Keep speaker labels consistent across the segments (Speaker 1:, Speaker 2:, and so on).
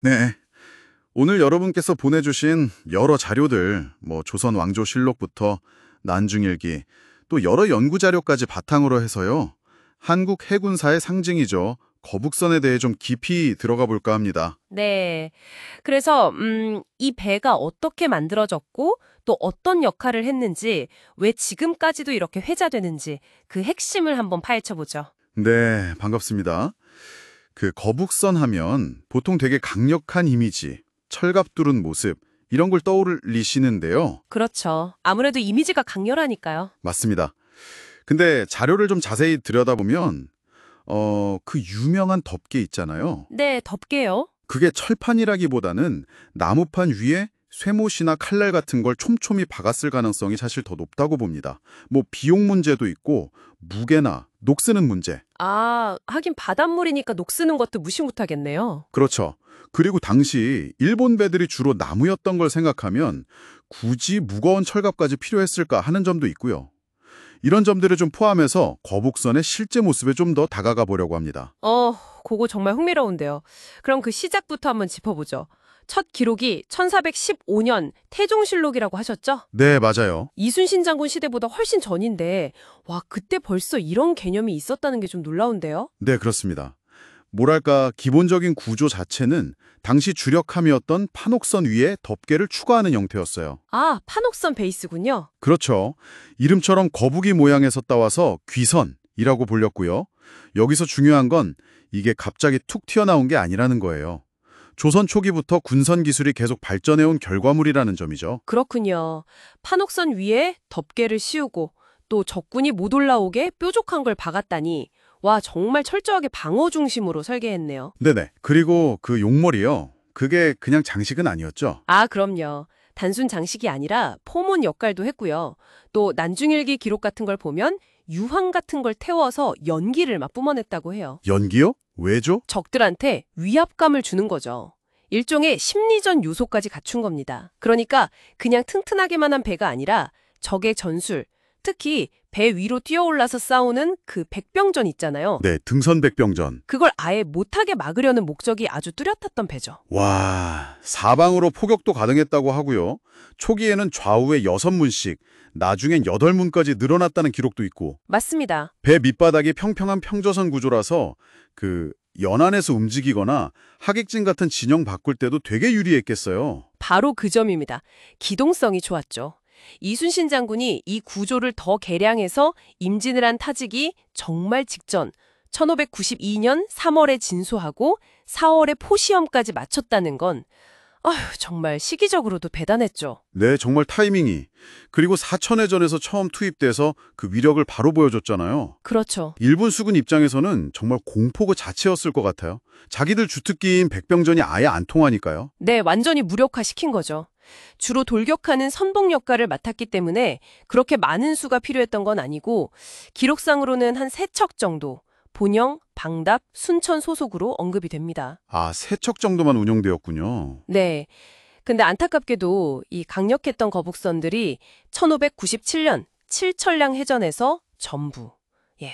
Speaker 1: 네. 오늘 여러분께서 보내주신 여러 자료들, 조선 왕조실록부터 난중일기, 또 여러 연구 자료까지 바탕으로 해서요. 한국 해군사의 상징이죠. 거북선에 대해 좀 깊이 들어가 볼까 합니다.
Speaker 2: 네. 그래서 이 배가 어떻게 만들어졌고 또 어떤 역할을 했는지, 왜 지금까지도 이렇게 회자되는지 그 핵심을 한번 파헤쳐 보죠.
Speaker 1: 네, 반갑습니다. 그 거북선 하면 보통 되게 강력한 이미지, 철갑 뚫은 모습, 이런 걸 떠올리시는데요.
Speaker 2: 그렇죠. 아무래도 이미지가 강렬하니까요.
Speaker 1: 맞습니다. 근데 자료를 좀 자세히 들여다보면 그 유명한 덮개 있잖아요.
Speaker 2: 네, 덮개요.
Speaker 1: 그게 철판이라기보다는 나무판 위에 쇠못이나 칼날 같은 걸 촘촘히 박았을 가능성이 사실 더 높다고 봅니다. 비용 문제도 있고 무게나 녹 쓰는 문제.
Speaker 2: 아, 하긴 바닷물이니까 녹 쓰는 것도 무시 못하겠네요.
Speaker 1: 그렇죠. 그리고 당시 일본 배들이 주로 나무였던 걸 생각하면 굳이 무거운 철갑까지 필요했을까 하는 점도 있고요. 이런 점들을 좀 포함해서 거북선의 실제 모습에 좀 더 다가가 보려고 합니다.
Speaker 2: 그거 정말 흥미로운데요. 그럼 그 시작부터 한번 짚어보죠. 첫 기록이 1415년 태종실록이라고 하셨죠?
Speaker 1: 네, 맞아요.
Speaker 2: 이순신 장군 시대보다 훨씬 전인데, 와, 그때 벌써 이런 개념이 있었다는 게 좀 놀라운데요?
Speaker 1: 네, 그렇습니다. 뭐랄까, 기본적인 구조 자체는 당시 주력함이었던 판옥선 위에 덮개를 추가하는 형태였어요.
Speaker 2: 아, 판옥선 베이스군요.
Speaker 1: 그렇죠. 이름처럼 거북이 모양에서 따와서 귀선이라고 불렸고요. 여기서 중요한 건 이게 갑자기 툭 튀어나온 게 아니라는 거예요. 조선 초기부터 군선 기술이 계속 발전해온 결과물이라는 점이죠.
Speaker 2: 그렇군요. 판옥선 위에 덮개를 씌우고 또 적군이 못 올라오게 뾰족한 걸 박았다니, 와, 정말 철저하게 방어 중심으로 설계했네요.
Speaker 1: 네네. 그리고 그 용머리요. 그게 그냥 장식은 아니었죠.
Speaker 2: 아, 그럼요. 단순 장식이 아니라 포문 역할도 했고요. 또 난중일기 기록 같은 걸 보면 유황 같은 걸 태워서 연기를 막 뿜어냈다고 해요.
Speaker 1: 연기요? 왜죠?
Speaker 2: 적들한테 위압감을 주는 거죠. 일종의 심리전 요소까지 갖춘 겁니다. 그러니까 그냥 튼튼하게만 한 배가 아니라 적의 전술, 특히 배 위로 뛰어올라서 싸우는 그 백병전 있잖아요.
Speaker 1: 네, 등선백병전.
Speaker 2: 그걸 아예 못하게 막으려는 목적이 아주 뚜렷했던 배죠.
Speaker 1: 와, 사방으로 포격도 가능했다고 하고요. 초기에는 좌우에 6문씩, 나중엔 8문까지 늘어났다는 기록도 있고,
Speaker 2: 맞습니다.
Speaker 1: 배 밑바닥이 평평한 평저선 구조라서 연안에서 움직이거나 하객진 같은 진영 바꿀 때도 되게 유리했겠어요.
Speaker 2: 바로 그 점입니다. 기동성이 좋았죠. 이순신 장군이 이 구조를 더 개량해서 임진을 한 타직이 정말 직전 1592년 3월에 진소하고 4월에 포시험까지 마쳤다는 건 아휴, 정말 시기적으로도 대단했죠.
Speaker 1: 네, 정말 타이밍이. 그리고 사천해전에서 처음 투입돼서 그 위력을 바로 보여줬잖아요.
Speaker 2: 그렇죠.
Speaker 1: 일본 수군 입장에서는 정말 공포 그 자체였을 것 같아요. 자기들 주특기인 백병전이 아예 안 통하니까요.
Speaker 2: 네, 완전히 무력화시킨 거죠. 주로 돌격하는 선봉 역할을 맡았기 때문에 그렇게 많은 수가 필요했던 건 아니고, 기록상으로는 한 3척 정도, 본영, 방답, 순천 소속으로 언급이 됩니다.
Speaker 1: 아, 3척 정도만 운영되었군요.
Speaker 2: 네. 근데 안타깝게도 이 강력했던 거북선들이 1597년 칠천량 해전에서 전부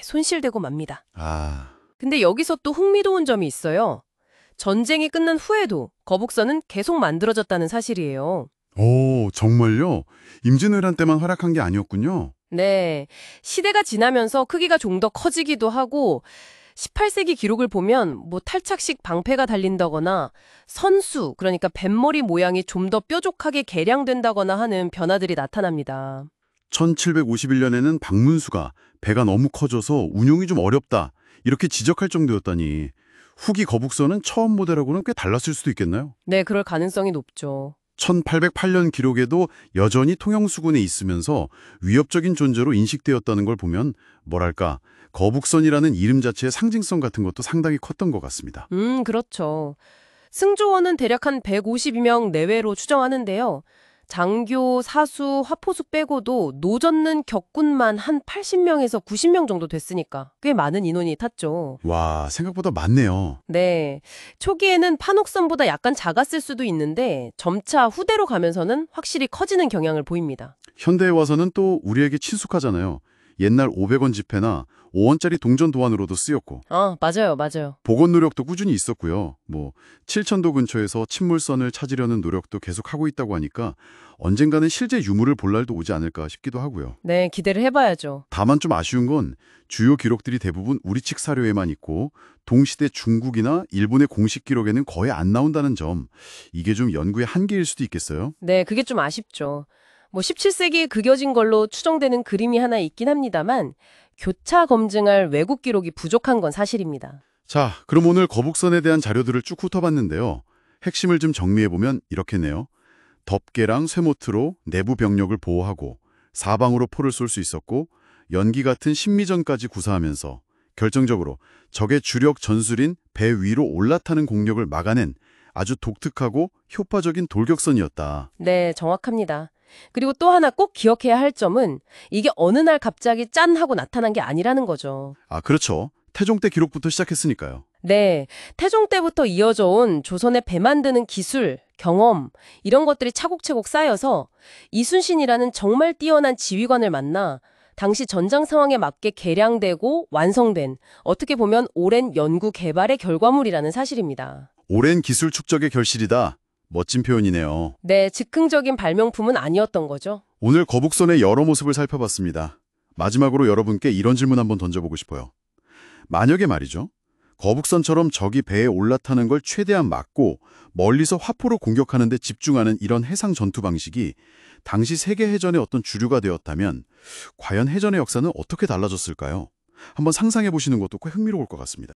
Speaker 2: 손실되고 맙니다.
Speaker 1: 아,
Speaker 2: 근데 여기서 또 흥미로운 점이 있어요. 전쟁이 끝난 후에도 거북선은 계속 만들어졌다는 사실이에요.
Speaker 1: 오, 정말요? 임진왜란 때만 활약한 게 아니었군요.
Speaker 2: 네. 시대가 지나면서 크기가 좀 더 커지기도 하고, 18세기 기록을 보면 탈착식 방패가 달린다거나 선수, 그러니까 뱃머리 모양이 좀 더 뾰족하게 개량된다거나 하는 변화들이 나타납니다.
Speaker 1: 1751년에는 박문수가 배가 너무 커져서 운용이 좀 어렵다 이렇게 지적할 정도였다니 후기 거북선은 처음 모델하고는 꽤 달랐을 수도 있겠나요?
Speaker 2: 네, 그럴 가능성이 높죠.
Speaker 1: 1808년 기록에도 여전히 통영수군에 있으면서 위협적인 존재로 인식되었다는 걸 보면 뭐랄까 거북선이라는 이름 자체의 상징성 같은 것도 상당히 컸던 것 같습니다.
Speaker 2: 그렇죠. 승조원은 대략 한 152명 내외로 추정하는데요. 장교, 사수, 화포수 빼고도 노젓는 격군만 한 80명에서 90명 정도 됐으니까 꽤 많은 인원이 탔죠.
Speaker 1: 와, 생각보다 많네요.
Speaker 2: 네. 초기에는 판옥선보다 약간 작았을 수도 있는데 점차 후대로 가면서는 확실히 커지는 경향을 보입니다.
Speaker 1: 현대에 와서는 또 우리에게 친숙하잖아요. 옛날 500원 지폐나 5원짜리 동전 도안으로도 쓰였고
Speaker 2: 맞아요, 맞아요.
Speaker 1: 복원 노력도 꾸준히 있었고요. 뭐 칠천도 근처에서 침물선을 찾으려는 노력도 계속하고 있다고 하니까 언젠가는 실제 유물을 볼 날도 오지 않을까 싶기도 하고요.
Speaker 2: 네, 기대를 해봐야죠.
Speaker 1: 다만 좀 아쉬운 건 주요 기록들이 대부분 우리 측 사료에만 있고 동시대 중국이나 일본의 공식 기록에는 거의 안 나온다는 점, 이게 좀 연구의 한계일 수도 있겠어요.
Speaker 2: 네, 그게 좀 아쉽죠. 뭐 17세기에 그려진 걸로 추정되는 그림이 하나 있긴 합니다만 교차 검증할 외국 기록이 부족한 건 사실입니다.
Speaker 1: 자, 그럼 오늘 거북선에 대한 자료들을 쭉 훑어봤는데요. 핵심을 좀 정리해보면 이렇겠네요. 덮개랑 쇠모트로 내부 병력을 보호하고 사방으로 포를 쏠 수 있었고 연기 같은 심미전까지 구사하면서 결정적으로 적의 주력 전술인 배 위로 올라타는 공격을 막아낸 아주 독특하고 효과적인 돌격선이었다.
Speaker 2: 네, 정확합니다. 그리고 또 하나 꼭 기억해야 할 점은 이게 어느 날 갑자기 짠 하고 나타난 게 아니라는 거죠.
Speaker 1: 아, 그렇죠. 태종 때 기록부터 시작했으니까요.
Speaker 2: 네, 태종 때부터 이어져 온 조선의 배 만드는 기술, 경험 이런 것들이 차곡차곡 쌓여서 이순신이라는 정말 뛰어난 지휘관을 만나 당시 전장 상황에 맞게 개량되고 완성된 어떻게 보면 오랜 연구 개발의 결과물이라는 사실입니다.
Speaker 1: 오랜 기술 축적의 결실이다. 멋진 표현이네요.
Speaker 2: 네, 즉흥적인 발명품은 아니었던 거죠.
Speaker 1: 오늘 거북선의 여러 모습을 살펴봤습니다. 마지막으로 여러분께 이런 질문 한번 던져보고 싶어요. 만약에 말이죠. 거북선처럼 적이 배에 올라타는 걸 최대한 막고 멀리서 화포로 공격하는 데 집중하는 이런 해상 전투 방식이 당시 세계 해전의 어떤 주류가 되었다면 과연 해전의 역사는 어떻게 달라졌을까요? 한번 상상해 보시는 것도 꽤 흥미로울 것 같습니다.